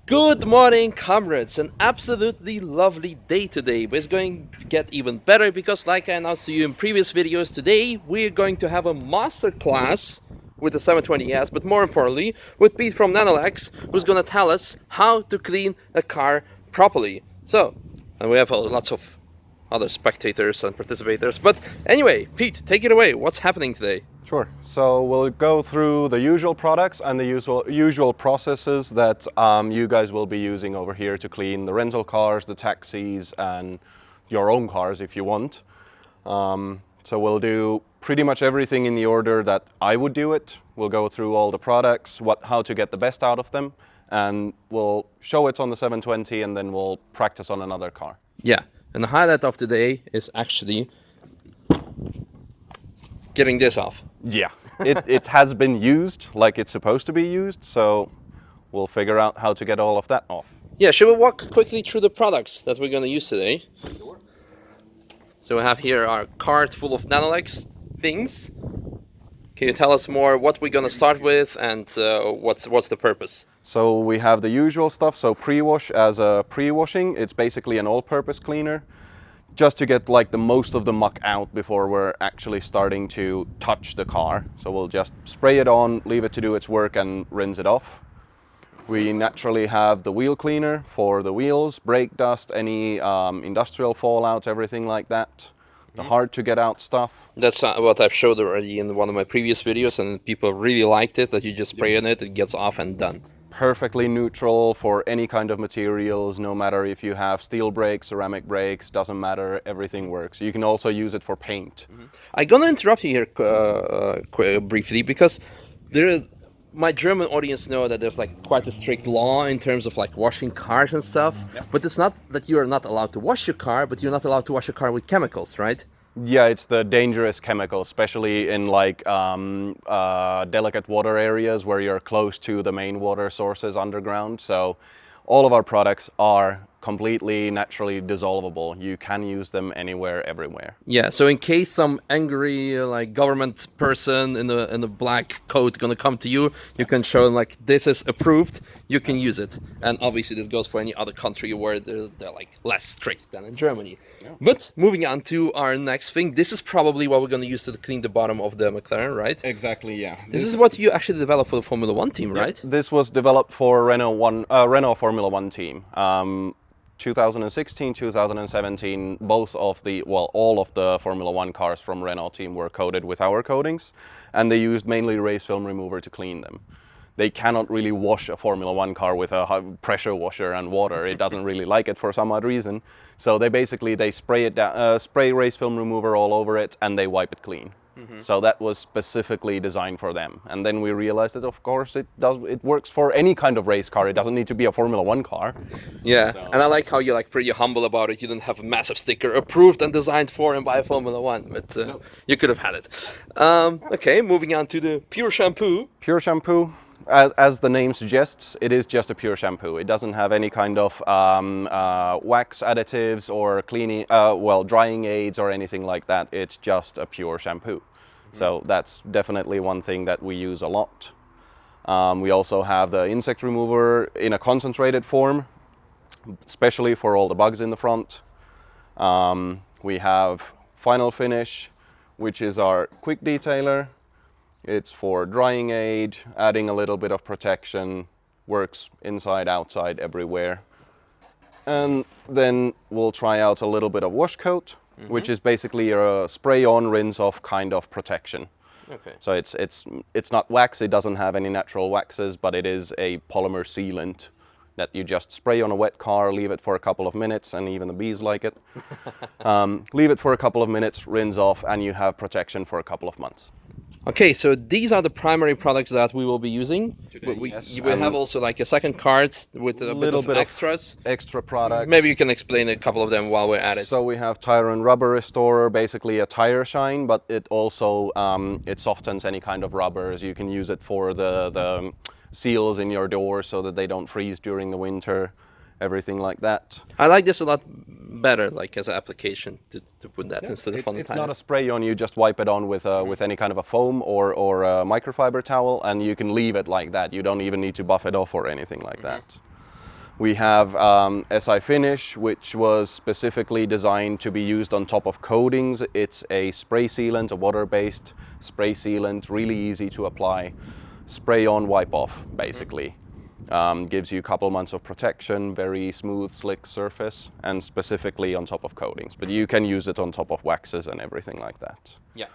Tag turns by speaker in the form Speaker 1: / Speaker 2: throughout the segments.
Speaker 1: Good morning, comrades. An absolutely lovely day today, but it's going to get even better because, like I announced to you in previous videos, today we're going to have a master class with the 720S, but more importantly, with Pete from Nanolex, who's going to tell us how to clean a car properly. So, and we have lots of other spectators and participators, but anyway, Pete, take it away. What's happening today?
Speaker 2: Sure. So we'll go through the usual products and the usual processes that you guys will be using over here to clean the rental cars, the taxis, and your own cars if you want. So we'll do pretty much everything in the order that I would do it. We'll go through all the products, how to get the best out of them, and we'll show it on the 720 and then we'll practice on another car.
Speaker 1: Yeah, and the highlight of today is actually getting this off.
Speaker 2: Yeah, it has been used like it's supposed to be used, so we'll figure out how to get all of that off.
Speaker 1: Yeah, should we walk quickly through the products that we're going to use today?
Speaker 2: Sure.
Speaker 1: So we have here our cart full of Nanolex things. Can you tell us more what we're going to start with and what's the purpose?
Speaker 2: So we have the usual stuff, so PreWash as a pre-washing. It's basically an all-purpose cleaner, just to get like the most of the muck out before we're actually starting to touch the car. So we'll just spray it on, leave it to do its work and rinse it off. We naturally have the wheel cleaner for the wheels, brake dust, any industrial fallout, everything like that. The hard to get out stuff.
Speaker 1: That's what I've showed already in one of my previous videos, and people really liked it, that you just spray on it, it gets off and done.
Speaker 2: Perfectly neutral for any kind of materials, no matter if you have steel brakes, ceramic brakes, doesn't matter, everything works. You can also use it for paint.
Speaker 1: I'm gonna interrupt you here briefly because my German audience know that there's like quite a strict law in terms of like washing cars and stuff. But it's not that you are not allowed to wash your car, but you're not allowed to wash your car with chemicals, right?
Speaker 2: Yeah, it's the dangerous chemicals, especially in like delicate water areas where you're close to the main water sources underground. So all of our products are completely naturally dissolvable. You can use them anywhere, everywhere.
Speaker 1: Yeah, so in case some angry like government person in the black coat gonna come to you, you can show them like this is approved, you can use it. And obviously this goes for any other country where they're like less strict than in Germany. Yeah. But moving on to our next thing, this is probably what we're gonna use to clean the bottom of the McLaren, right?
Speaker 2: Exactly, yeah.
Speaker 1: This is what you actually developed for the Formula One team, right?
Speaker 2: This was developed for Renault Formula One team. 2016, 2017, all of the Formula One cars from Renault team were coated with our coatings, and they used mainly race film remover to clean them. They cannot really wash a Formula One car with a pressure washer and water. It doesn't really like it for some odd reason. So they spray it down, spray race film remover all over it, and they wipe it clean. So that was specifically designed for them. And then we realized that, of course, it works for any kind of race car. It doesn't need to be a Formula One car.
Speaker 1: Yeah, so. And I like how you're like pretty humble about it. You don't have a massive sticker approved and designed for and by Formula One, but no. You could have had it. Okay, moving on to the Pure Shampoo.
Speaker 2: Pure Shampoo. As the name suggests, it is just a pure shampoo. It doesn't have any kind of wax additives or cleaning, drying aids or anything like that. It's just a pure shampoo. So that's definitely one thing that we use a lot. We also have the insect remover in a concentrated form, especially for all the bugs in the front. We have Final Finish, which is our quick detailer. It's for drying aid, adding a little bit of protection, works inside, outside, everywhere. And then we'll try out a little bit of wash coat, which is basically a spray on, rinse off kind of protection. Okay. So it's not wax, it doesn't have any natural waxes, but it is a polymer sealant that you just spray on a wet car, leave it for a couple of minutes, and even the bees like it. Leave it for a couple of minutes, rinse off, and you have protection for a couple of months.
Speaker 1: Okay, so these are the primary products that we will be using. We will have also like a second card with a bit of extras.
Speaker 2: Extra products.
Speaker 1: Maybe you can explain a couple of them while we're at it.
Speaker 2: So we have Tire and Rubber Restorer, basically a tire shine, but it also it softens any kind of rubbers. You can use it for the seals in your door so that they don't freeze during the winter. Everything like that.
Speaker 1: I like this a lot better, like as an application to put that instead of on the tires.
Speaker 2: It's not a spray on, you just wipe it on with any kind of a foam or a microfiber towel, and you can leave it like that. You don't even need to buff it off or anything like that. We have SI Finish, which was specifically designed to be used on top of coatings. It's a spray sealant, a water-based spray sealant, really easy to apply. Spray on, wipe off, basically. Gives you a couple months of protection, very smooth, slick surface, and specifically on top of coatings. But you can use it on top of waxes and everything like that.
Speaker 1: Yeah.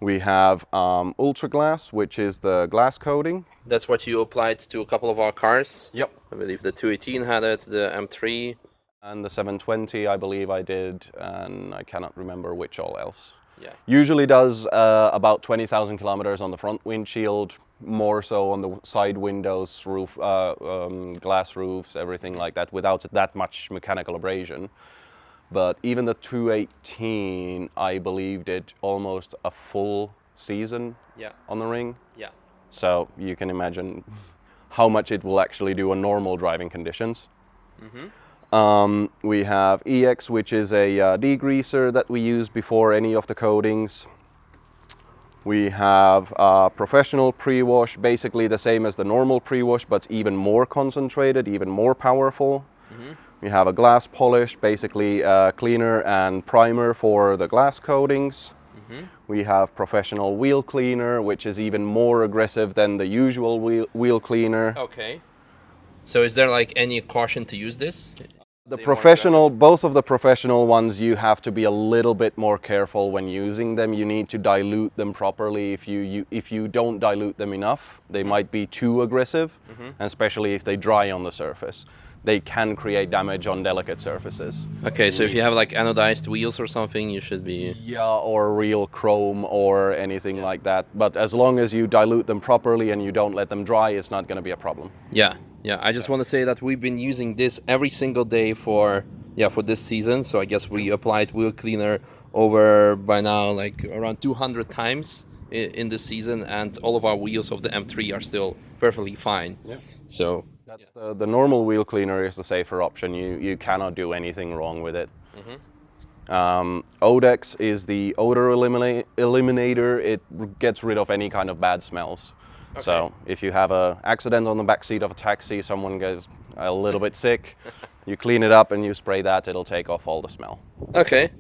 Speaker 2: We have Ultra Glass, which is the glass coating.
Speaker 1: That's what you applied to a couple of our cars.
Speaker 2: Yep.
Speaker 1: I believe the 218 had it, the M3.
Speaker 2: And the 720, I believe I did, and I cannot remember which all else.
Speaker 1: Yeah.
Speaker 2: Usually does about 20,000 kilometers on the front windshield, more so on the side windows, roof, glass roofs, everything like that, without that much mechanical abrasion. But even the 218, I believe, did almost a full season on the ring.
Speaker 1: Yeah.
Speaker 2: So you can imagine how much it will actually do on normal driving conditions. We have EX, which is a degreaser that we use before any of the coatings. We have professional pre-wash, basically the same as the normal pre-wash, but even more concentrated, even more powerful. We have a glass polish, basically cleaner and primer for the glass coatings. We have professional wheel cleaner, which is even more aggressive than the usual wheel cleaner.
Speaker 1: Okay. So is there like any caution to use this?
Speaker 2: The professional, both of the professional ones, you have to be a little bit more careful when using them. You need to dilute them properly. If you don't dilute them enough, they might be too aggressive, and especially if they dry on the surface. They can create damage on delicate surfaces.
Speaker 1: Okay, so if you have like anodized wheels or something, you should be...
Speaker 2: Yeah, or real chrome or anything like that. But as long as you dilute them properly and you don't let them dry, it's not going to be a problem.
Speaker 1: Yeah, yeah. I just want to say that we've been using this every single day for this season. So I guess we applied wheel cleaner over by now like around 200 times in this season, and all of our wheels of the M3 are still perfectly fine. Yeah. So...
Speaker 2: That's the normal wheel cleaner is the safer option. You cannot do anything wrong with it. Odex is the odor eliminator. It gets rid of any kind of bad smells. Okay. So if you have an accident on the back seat of a taxi, someone gets a little bit sick, you clean it up and you spray that, it'll take off all the smell.
Speaker 1: Okay.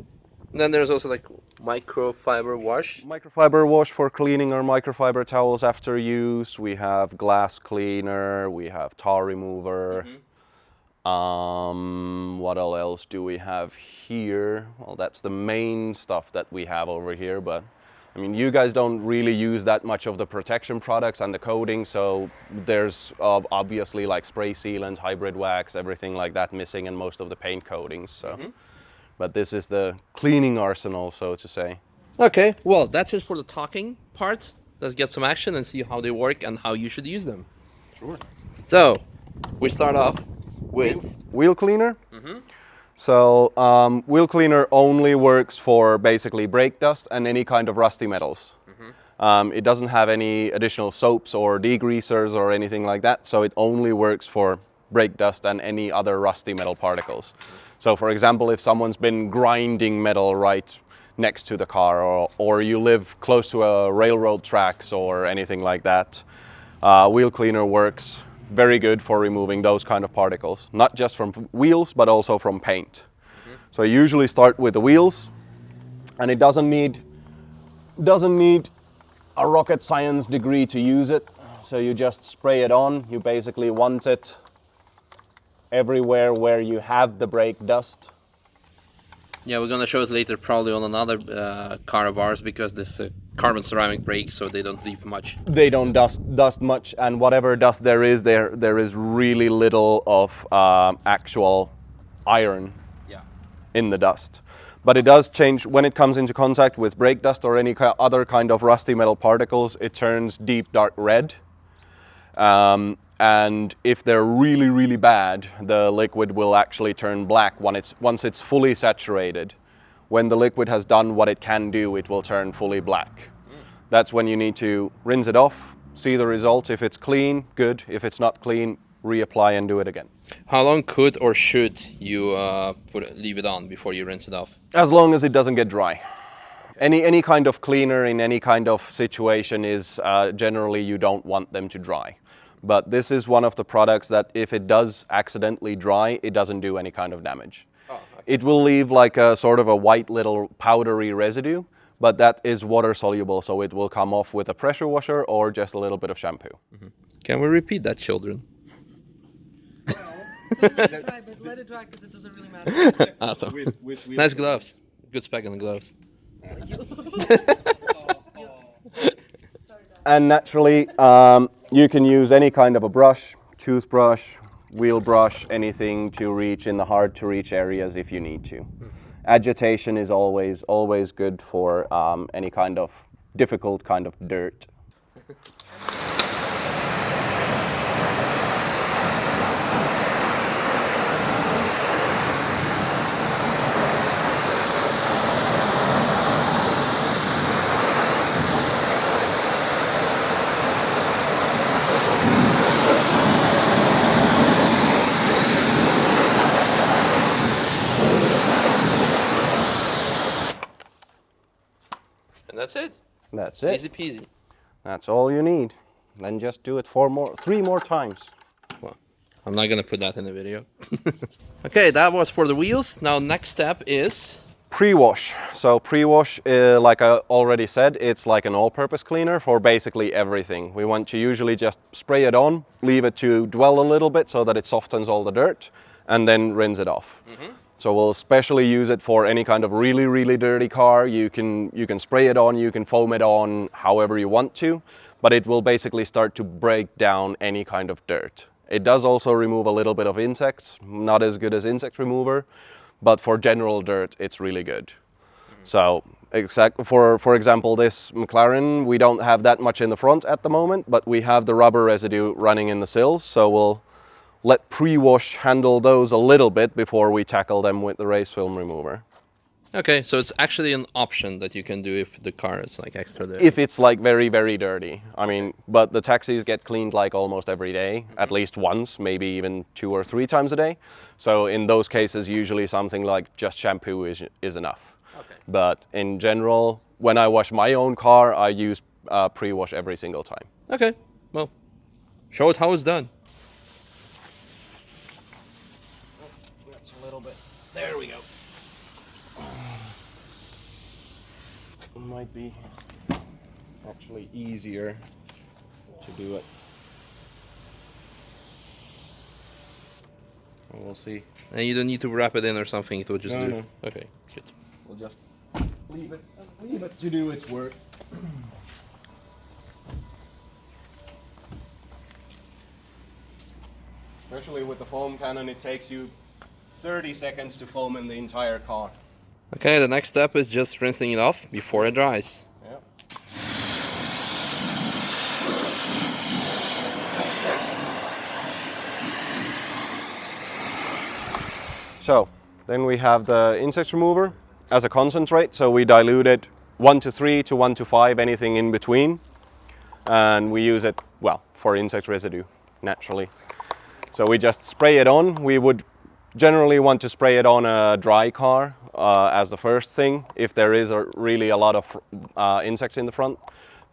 Speaker 1: And then there's also like microfiber wash.
Speaker 2: Microfiber wash for cleaning our microfiber towels after use. We have glass cleaner, we have tar remover. What all else do we have here? Well, that's the main stuff that we have over here, but I mean, you guys don't really use that much of the protection products and the coating, so there's obviously like spray sealant, hybrid wax, everything like that missing in most of the paint coatings. So. But this is the cleaning arsenal, so to say.
Speaker 1: Okay, well, that's it for the talking part. Let's get some action and see how they work and how you should use them.
Speaker 2: Sure.
Speaker 1: So, we start off with...
Speaker 2: Wheel cleaner. So, wheel cleaner only works for basically brake dust and any kind of rusty metals. It doesn't have any additional soaps or degreasers or anything like that, so it only works for brake dust and any other rusty metal particles. So for example, if someone's been grinding metal right next to the car, or you live close to a railroad tracks or anything like that, wheel cleaner works very good for removing those kind of particles, not just from wheels, but also from paint. So I usually start with the wheels, and it doesn't need a rocket science degree to use it. So you just spray it on. You basically want it everywhere where you have the brake dust.
Speaker 1: Yeah, we're gonna show it later, probably on another car of ours, because this carbon ceramic brakes, so they don't leave much.
Speaker 2: They don't dust much, and whatever dust there is really little of actual iron in the dust. But it does change when it comes into contact with brake dust or any other kind of rusty metal particles. It turns deep dark red. And if they're really, really bad, the liquid will actually turn black once it's fully saturated. When the liquid has done what it can do, it will turn fully black. That's when you need to rinse it off, see the result. If it's clean, good. If it's not clean, reapply and do it again.
Speaker 1: How long could or should you leave it on before you rinse it off?
Speaker 2: As long as it doesn't get dry. Any kind of cleaner in any kind of situation is generally you don't want them to dry. But this is one of the products that if it does accidentally dry, it doesn't do any kind of damage.
Speaker 1: Oh, okay.
Speaker 2: It will leave like a sort of a white little powdery residue, but that is water soluble, so it will come off with a pressure washer or just a little bit of shampoo.
Speaker 1: Can we repeat that, children?
Speaker 3: Let it dry, but let it dry because it doesn't really matter.
Speaker 1: Awesome. Nice gloves. Good spec on the gloves.
Speaker 2: And naturally, you can use any kind of a brush, toothbrush, wheel brush, anything to reach in the hard to reach areas if you need to. Agitation is always good for any kind of difficult kind of dirt.
Speaker 1: And that's it.
Speaker 2: That's it.
Speaker 1: Easy peasy.
Speaker 2: That's all you need. Then just do it 3 more times.
Speaker 1: Well, I'm not gonna put that in the video. Okay, that was for the wheels. Now next step is...
Speaker 2: Pre-wash. So pre-wash, like I already said, it's like an all-purpose cleaner for basically everything. We want to usually just spray it on, leave it to dwell a little bit so that it softens all the dirt, and then rinse it off. So we'll especially use it for any kind of really dirty car. You can spray it on, you can foam it on however you want to, but it will basically start to break down any kind of dirt. It does also remove a little bit of insects, not as good as insect remover, but for general dirt, it's really good. So for example, this McLaren, we don't have that much in the front at the moment, but we have the rubber residue running in the sills, so we'll let pre-wash handle those a little bit before we tackle them with the race film remover.
Speaker 1: Okay, so it's actually an option that you can do if the car is like extra dirty.
Speaker 2: If it's like very dirty. I mean, but the taxis get cleaned like almost every day, at least once, maybe even 2 or 3 times a day. So in those cases, usually something like just shampoo is enough.
Speaker 1: Okay.
Speaker 2: But in general, when I wash my own car, I use pre-wash every single time.
Speaker 1: Okay, well, show it how it's done.
Speaker 2: That's a little bit. There we go. It might be actually easier to do it. We'll see.
Speaker 1: And you don't need to wrap it in or something, it will just
Speaker 2: No,
Speaker 1: do.
Speaker 2: no.
Speaker 1: Okay, good.
Speaker 2: We'll just leave it to do its work. Especially with the foam cannon, it takes you 30 seconds to foam in the entire car.
Speaker 1: Okay, the next step is just rinsing it off before it dries.
Speaker 2: Yeah. So, then we have the insect remover as a concentrate, so we dilute it 1 to 3 to 1 to 5, anything in between. And we use it, well, for insect residue, naturally. So we just spray it on. We would generally want to spray it on a dry car as the first thing, if there is really a lot of insects in the front.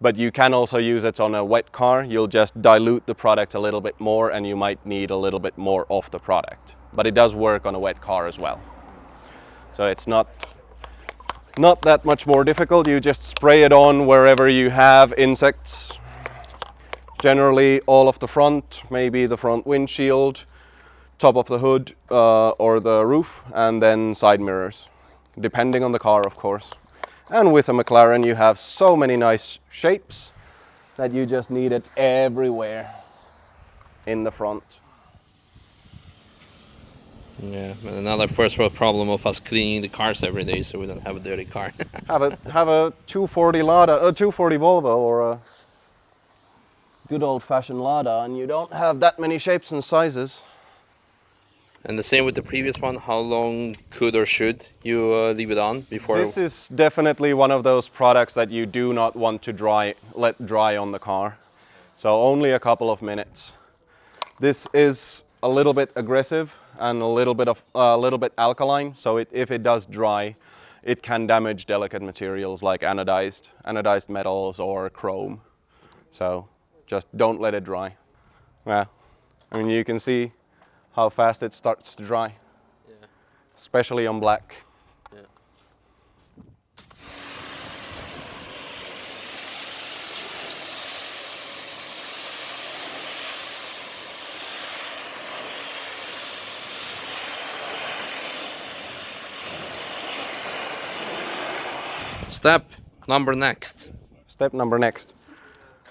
Speaker 2: But you can also use it on a wet car. You'll just dilute the product a little bit more and you might need a little bit more of the product. But it does work on a wet car as well. So it's not that much more difficult. You just spray it on wherever you have insects. Generally all of the front, maybe the front windshield, top of the hood or the roof, and then side mirrors, depending on the car, of course. And with a McLaren you have so many nice shapes that you just need it everywhere in the front.
Speaker 1: Yeah, and another first world problem of us cleaning the cars every day so we don't have a dirty car.
Speaker 2: have a 240 Lada, a 240 Volvo, or a good old-fashioned Lada, and you don't have that many shapes and sizes.
Speaker 1: And the same with the previous one, how long could or should you leave it on before?
Speaker 2: This is definitely one of those products that you do not want to let dry on the car. So only a couple of minutes. This is a little bit aggressive and a little bit alkaline, so if it does dry, it can damage delicate materials like anodized metals or chrome. So just don't let it dry. Yeah, I mean you can see how fast it starts to dry, especially on black.
Speaker 1: Yeah. Step number next.
Speaker 2: Step number next.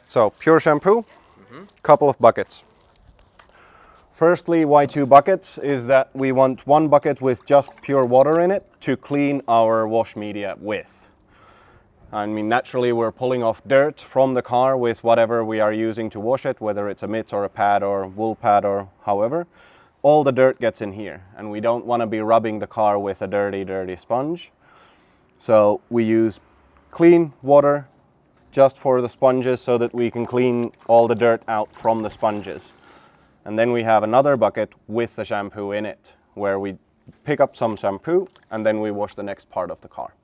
Speaker 2: So pure shampoo, couple of buckets. Firstly, why 2 buckets is that we want 1 bucket with just pure water in it to clean our wash media with. I mean, naturally we're pulling off dirt from the car with whatever we are using to wash it, whether it's a mitt or a pad or wool pad or however. All the dirt gets in here, and we don't want to be rubbing the car with a dirty sponge. So we use clean water just for the sponges so that we can clean all the dirt out from the sponges. And then we have another bucket with the shampoo in it, where we pick up some shampoo and then we wash the next part of the car.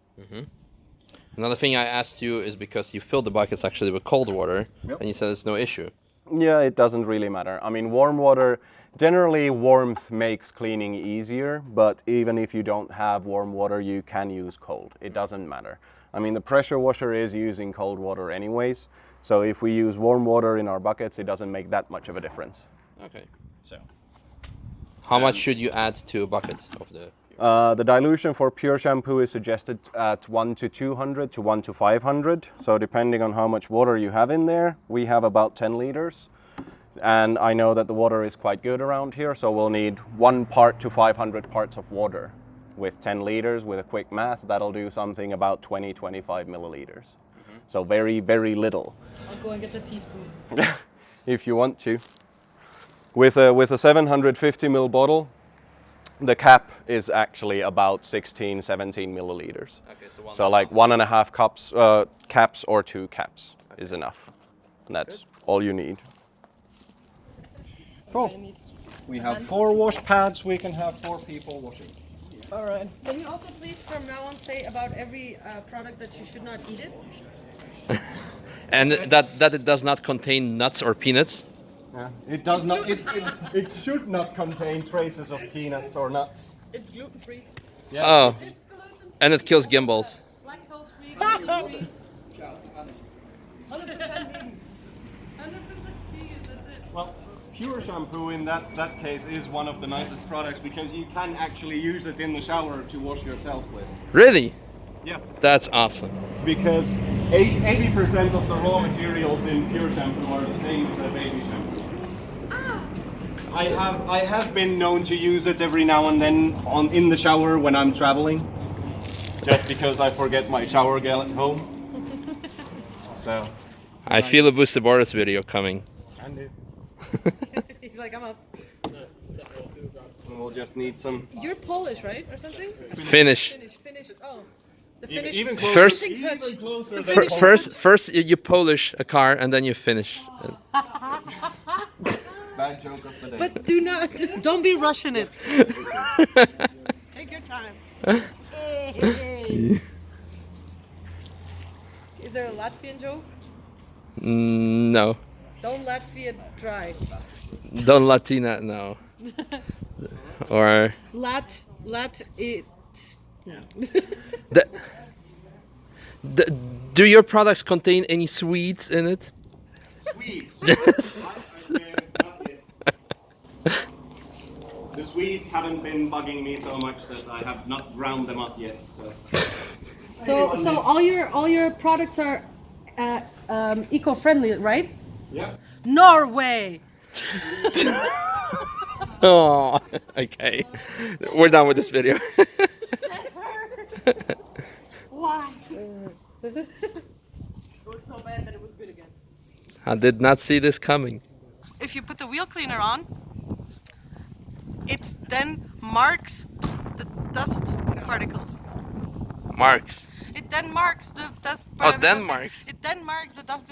Speaker 1: Another thing I asked you is because you filled the buckets actually with cold water, and you said it's no issue.
Speaker 2: Yeah, it doesn't really matter. I mean, warm water, generally warmth makes cleaning easier, but even if you don't have warm water, you can use cold. It doesn't matter. I mean, the pressure washer is using cold water anyways, so if we use warm water in our buckets, it doesn't make that much of a difference.
Speaker 1: Okay.
Speaker 2: So,
Speaker 1: How much should you add to a bucket of the...
Speaker 2: the dilution for pure shampoo is suggested at 1 to 200 to 1 to 500. So depending on how much water you have in there, we have about 10 liters. And I know that the water is quite good around here, so we'll need 1 part to 500 parts of water. With 10 liters, with a quick math, that'll do something about 20-25 milliliters. So very, very little.
Speaker 3: I'll go and get the teaspoon.
Speaker 2: If you want to. With a 750 ml bottle, the cap is actually about 16-17 milliliters.
Speaker 1: Okay,
Speaker 2: So like 1.5 cups, caps or 2 caps is enough. And that's all you need.
Speaker 4: Cool. We have 4 wash pads. We can have 4 people washing.
Speaker 3: All right. Can you also please from now on say about every product that you should not eat it?
Speaker 1: And that it does not contain nuts or peanuts?
Speaker 2: Yeah. It does not. It should not contain traces of peanuts or nuts.
Speaker 3: It's gluten free.
Speaker 2: Yeah.
Speaker 1: Oh,
Speaker 3: It's gluten free.
Speaker 1: and it kills gimbals.
Speaker 3: Lactose free. Gluten free. 100% vegan. 100% vegan. That's it.
Speaker 2: Well, pure shampoo in that case is one of the nicest products because you can actually use it in the shower to wash yourself with.
Speaker 1: Really?
Speaker 2: Yeah.
Speaker 1: That's awesome.
Speaker 2: Because 80% of the raw materials in pure shampoo are the same as a baby shampoo. I have been known to use it every now and then in the shower when I'm traveling, just because I forget my shower gel at home. So.
Speaker 1: I feel a Boosted Boris video coming.
Speaker 2: And
Speaker 3: He's like, I'm up.
Speaker 2: we'll just need some.
Speaker 3: You're Polish, right, or something?
Speaker 1: Finish.
Speaker 3: Finish. Oh, the Finnish.
Speaker 2: Even closer.
Speaker 1: First-
Speaker 2: Even closer than
Speaker 1: First you polish a car and then you finish.
Speaker 2: Bad joke of the day.
Speaker 3: But don't be rushing it. Take your time. Is there a Latvian joke?
Speaker 1: No.
Speaker 3: Don't Latvia dry.
Speaker 1: Don't Latina, no. Or
Speaker 3: It.
Speaker 1: do your products contain any sweets in it?
Speaker 2: Swedes. The Swedes haven't been bugging me so much that I have not ground them up yet.
Speaker 3: So all your products are eco-friendly, right?
Speaker 2: Yeah.
Speaker 3: Norway.
Speaker 1: Oh, okay. We're done with this video.
Speaker 3: Why? It was so bad that it was good again.
Speaker 1: I did not see this coming.
Speaker 3: If you put the wheel cleaner on, it then marks the dust particles.
Speaker 1: Marks.
Speaker 3: It then marks the dust
Speaker 1: Oh,
Speaker 3: particles.
Speaker 1: then marks.
Speaker 3: It then marks the dust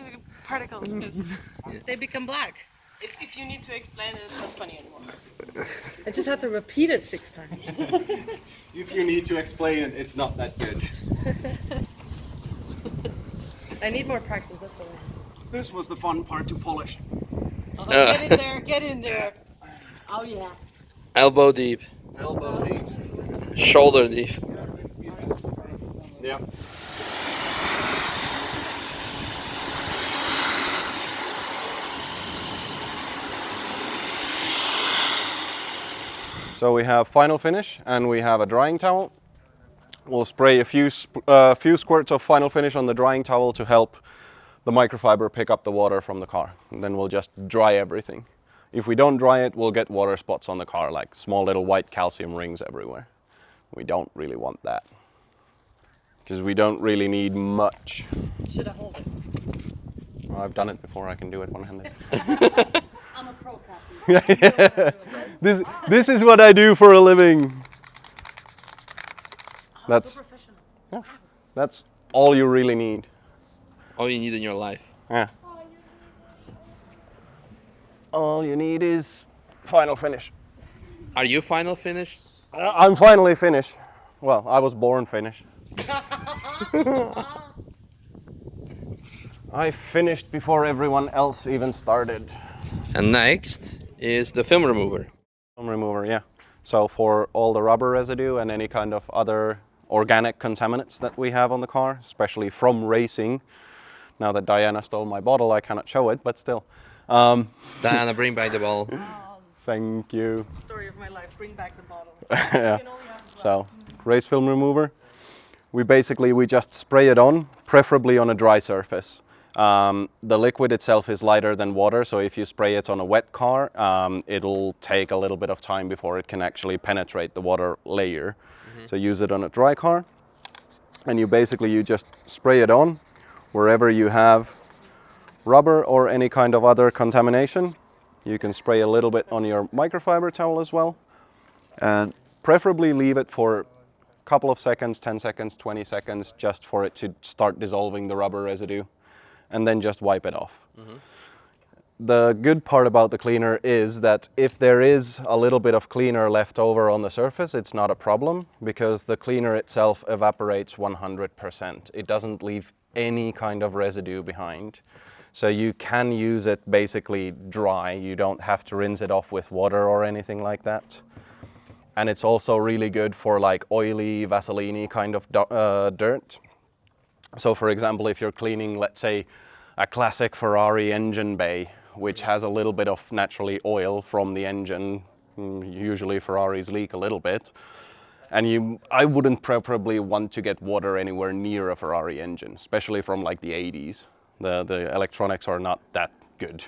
Speaker 3: particles because they become black. If you need to explain it, it's not funny anymore. I just had to repeat it 6 times.
Speaker 2: If you need to explain it, it's not that good.
Speaker 3: I need more practice, that's all.
Speaker 2: This was the fun part to polish.
Speaker 3: Get in there, get in there. Oh yeah.
Speaker 1: Elbow deep,
Speaker 2: Elbow deep.
Speaker 1: shoulder deep.
Speaker 2: Yeah. So we have final finish and we have a drying towel. We'll spray a few squirts of final finish on the drying towel to help the microfiber pick up the water from the car. And then we'll just dry everything. If we don't dry it, we'll get water spots on the car, like small little white calcium rings everywhere. We don't really want that, because we don't really need much.
Speaker 3: Should I hold it?
Speaker 2: Well, I've done it before, I can do it one-handed.
Speaker 3: I'm a pro coffee.
Speaker 2: This is what I do for a living. That's,
Speaker 3: So professional.
Speaker 2: yeah, that's all you really need.
Speaker 1: All you need in your life.
Speaker 2: Yeah. All you need is final finish.
Speaker 1: Are you final finished?
Speaker 2: I'm finally finished. Well, I was born finished. I finished before everyone else even started.
Speaker 1: And next is the film remover.
Speaker 2: Film remover, yeah. So for all the rubber residue and any kind of other organic contaminants that we have on the car, especially from racing. Now that Diana stole my bottle, I cannot show it, but still.
Speaker 1: Diana, bring back the ball.
Speaker 2: Thank you.
Speaker 3: Story of my life. Bring back the bottle.
Speaker 2: Yeah.
Speaker 3: You can only have glass.
Speaker 2: So, race film remover. We just spray it on, preferably on a dry surface. The liquid itself is lighter than water, so if you spray it on a wet car, it'll take a little bit of time before it can actually penetrate the water layer. So use it on a dry car, and you just spray it on wherever you have rubber or any kind of other contamination. You can spray a little bit on your microfiber towel as well, and preferably leave it for a couple of seconds, 10 seconds, 20 seconds, just for it to start dissolving the rubber residue, and then just wipe it off. The good part about the cleaner is that if there is a little bit of cleaner left over on the surface, it's not a problem, because the cleaner itself evaporates 100%. It doesn't leave any kind of residue behind. So you can use it basically dry. You don't have to rinse it off with water or anything like that. And it's also really good for like oily, Vaseline-y kind of dirt. So for example, if you're cleaning, let's say, a classic Ferrari engine bay, which has a little bit of naturally oil from the engine, usually Ferraris leak a little bit, and I wouldn't preferably want to get water anywhere near a Ferrari engine, especially from like the 80s. The electronics are not that good.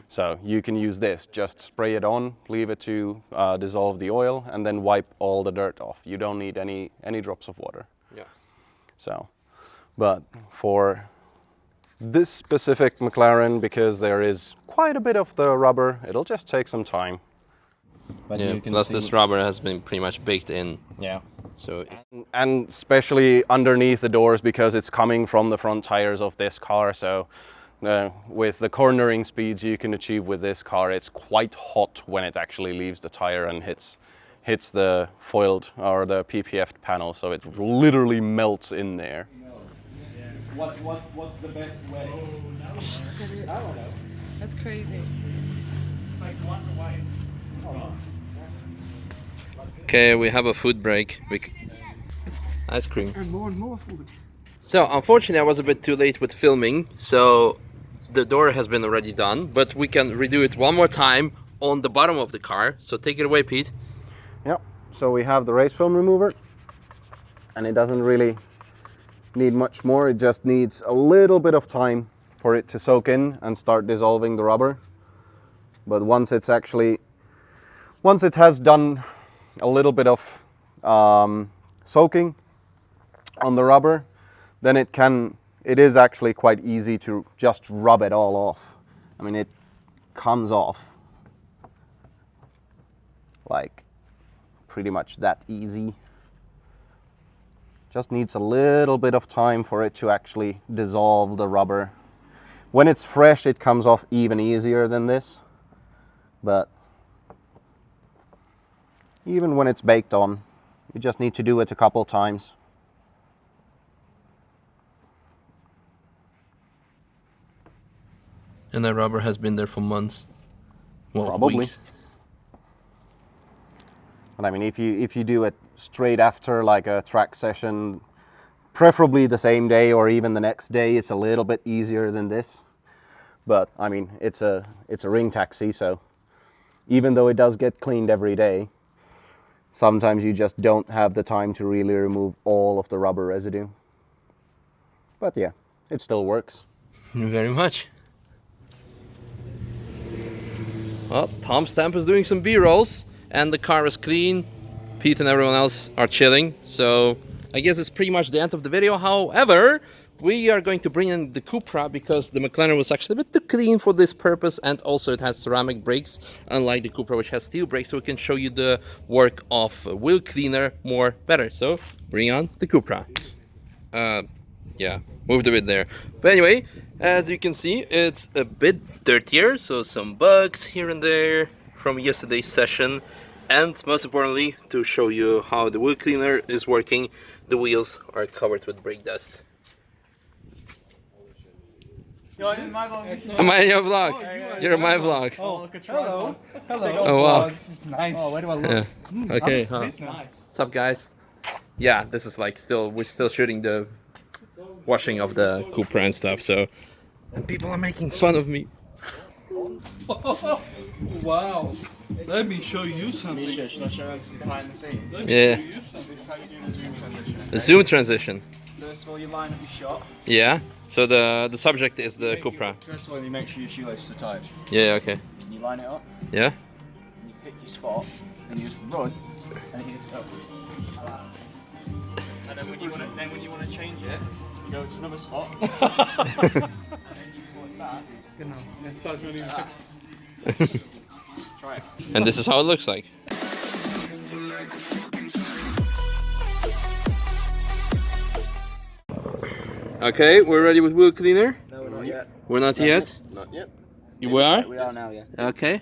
Speaker 2: So you can use this, just spray it on, leave it to dissolve the oil, and then wipe all the dirt off. You don't need any drops of water.
Speaker 1: Yeah.
Speaker 2: So, but for this specific McLaren, because there is quite a bit of the rubber, it'll just take some time.
Speaker 4: But
Speaker 1: Yeah,
Speaker 4: you can
Speaker 1: plus
Speaker 4: see,
Speaker 1: this rubber has been pretty much baked in.
Speaker 4: yeah.
Speaker 1: So
Speaker 2: And especially underneath the doors, because it's coming from the front tires of this car. So with the cornering speeds you can achieve with this car, it's quite hot when it actually leaves the tire and hits the foiled or the PPF panel. So it literally melts in there.
Speaker 4: What's the best way? I don't know.
Speaker 3: That's crazy.
Speaker 1: okay, we have a food break. Ice cream.
Speaker 5: And more food.
Speaker 1: So unfortunately I was a bit too late with filming, so the door has been already done, but we can redo it one more time on the bottom of the car. So take it away, Pete.
Speaker 2: Yep. So we have the race film remover, and it doesn't really need much more. It just needs a little bit of time for it to soak in and start dissolving the rubber. But once it has done a little bit of soaking on the rubber, then it is actually quite easy to just rub it all off. I mean, it comes off like pretty much that easy. Just needs a little bit of time for it to actually dissolve the rubber. When it's fresh, it comes off even easier than this, but even when it's baked on, you just need to do it a couple times.
Speaker 1: And the rubber has been there for months. Well,
Speaker 2: Probably.
Speaker 1: weeks.
Speaker 2: But I mean, if you do it straight after like a track session, preferably the same day or even the next day, it's a little bit easier than this. But I mean, it's a ring taxi, so even though it does get cleaned every day, sometimes you just don't have the time to really remove all of the rubber residue. But yeah, it still works.
Speaker 1: Very much. Well, Tom Stamp is doing some B-rolls, and the car is clean. Pete and everyone else are chilling, so I guess it's pretty much the end of the video. However, we are going to bring in the Cupra because the McLaren was actually a bit too clean for this purpose, and also it has ceramic brakes, unlike the Cupra which has steel brakes, so we can show you the work of a wheel cleaner more better. So bring on the Cupra. Yeah, moved a bit there. But anyway, as you can see, it's a bit dirtier, so some bugs here and there from yesterday's session. And most importantly, to show you how the wheel cleaner is working, the wheels are covered with brake dust.
Speaker 5: You're in my vlog.
Speaker 1: Am I in your vlog? You're in my vlog.
Speaker 5: Oh, look at hello. Hello.
Speaker 1: Oh wow.
Speaker 5: This is nice.
Speaker 4: Oh, where do I look?
Speaker 1: Yeah. Okay. Huh.
Speaker 5: It's nice.
Speaker 1: What's up, guys? Yeah, this is like we're still shooting the washing of the Cupra and stuff. So, and people are making fun of me.
Speaker 5: Wow. Let me show you something.
Speaker 6: Misha, should I show us behind the scenes?
Speaker 1: Yeah.
Speaker 6: This is how you do the zoom transition.
Speaker 1: The zoom transition.
Speaker 6: First of all, you line up your shot.
Speaker 1: Yeah. So the subject is the Cupra.
Speaker 6: First of all, you make sure your shoelaces are tied.
Speaker 1: Yeah. Okay.
Speaker 6: You line it up,
Speaker 1: Yeah.
Speaker 6: and you pick your spot, and you just run, and you just go. And then when you want to change it, you go to another spot, and then you pull it back. Try it.
Speaker 1: And this is how it looks like. Okay, we're ready with wheel cleaner.
Speaker 6: No, we're not yet.
Speaker 1: We're not yet.
Speaker 2: Not yet.
Speaker 1: We are.
Speaker 6: We are now, yeah.
Speaker 1: Okay.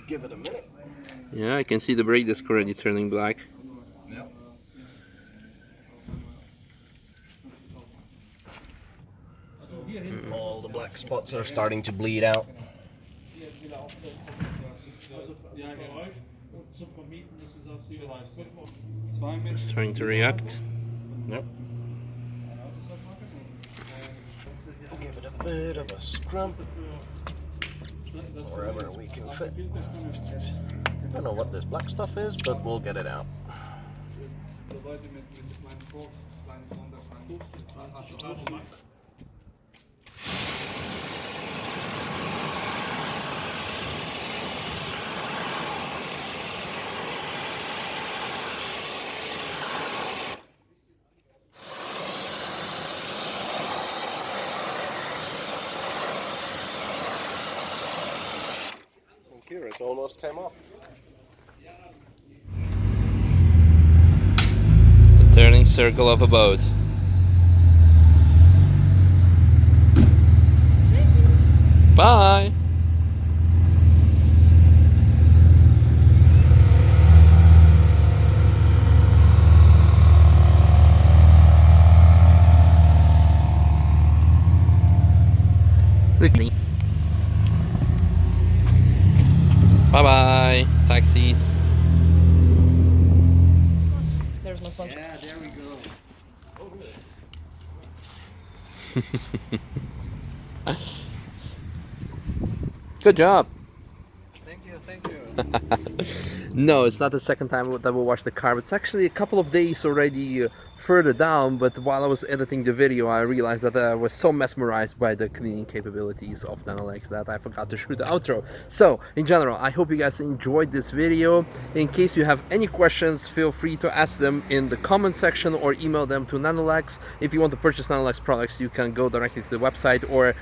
Speaker 2: Give it a minute.
Speaker 1: Yeah, I can see the brake disc already turning black.
Speaker 2: All the black spots are starting to bleed out.
Speaker 1: It's starting to react.
Speaker 2: Yep. Give it a bit of a scrub wherever we can fit. I don't know what this black stuff is, but we'll get it out. Here, it almost came off.
Speaker 1: The turning circle of a boat. Bye. Bye-bye, taxis.
Speaker 3: There's my sponge.
Speaker 6: Yeah, there we go.
Speaker 1: Good job.
Speaker 4: Thank you, thank you.
Speaker 1: No, it's not the second time that we watched the car, but it's actually a couple of days already further down. But while I was editing the video, I realized that I was so mesmerized by the cleaning capabilities of Nanolex that I forgot to shoot the outro. So in general, I hope you guys enjoyed this video. In case you have any questions, feel free to ask them in the comment section or email them to Nanolex. If you want to purchase Nanolex products, you can go directly to the website or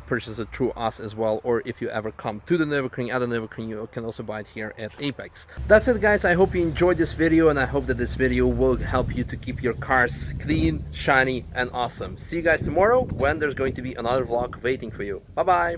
Speaker 1: purchase it through us as well. Or if you ever come to the Nürburgring, at the Nürburgring, you can also buy it here at Apex. That's it, guys. I hope you enjoyed this video, and I hope that this video will help you to keep your cars clean, shiny, and awesome. See you guys tomorrow when there's going to be another vlog waiting for you. Bye bye.